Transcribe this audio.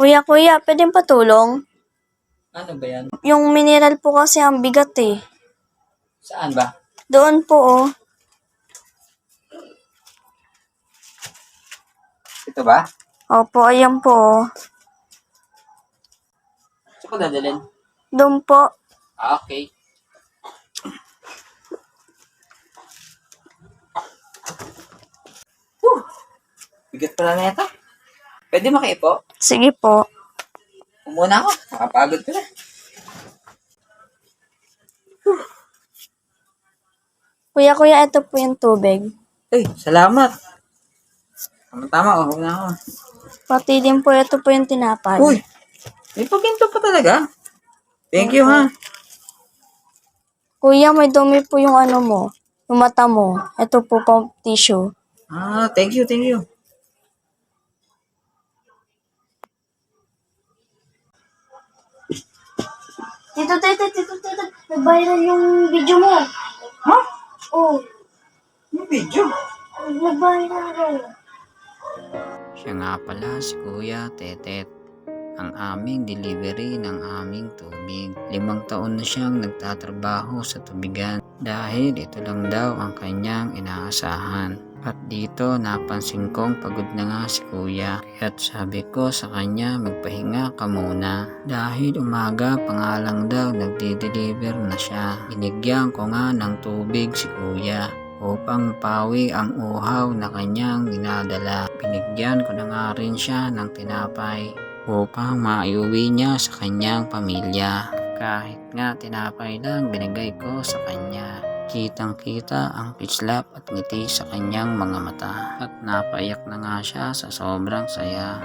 Kuya, pwedeng patulong? Ano ba yan? Yung mineral po kasi ang bigat eh. Saan ba? Doon po oh. Ito ba? Opo, ayan po oh. Saan ko dadalhin? Doon po. Okay. Bigat pala na ito. Pwede makipo? Sige po. Umuna ako. Nakapagod ko na. Kuya, ito po yung tubig. Ay, salamat. Tama, huwag na ako. Pati din po ito po yung tinapay. Uy, may paginto pa talaga. Thank you, ha. Kuya, may dumi po yung ano mo. Yung mata mo. Ito po pang tissue. Thank you, thank you. Tito. Nag-viral yung video mo. Ha? Oo. Yung video? Nag-viral. Siya nga pala si Kuya Tetet, ang aming delivery ng aming tubig. 5 taon na siyang nagtatrabaho sa tubigan dahil ito lang daw ang kanyang inaasahan. At dito napansin kong pagod na nga si Kuya, kaya't sabi ko sa kanya magpahinga ka muna. Dahil umaga pa nga lang daw nagdi-deliver na siya. Binigyan ko nga ng tubig si Kuya upang mapawi ang uhaw na kanyang dinadala. Binigyan ko na nga rin siya ng tinapay upang maiuwi niya sa kanyang pamilya. Kahit nga tinapay lang binigay ko sa kanya. Kitang-kita ang kislap at ngiti sa kanyang mga mata at napaiyak na nga siya sa sobrang saya.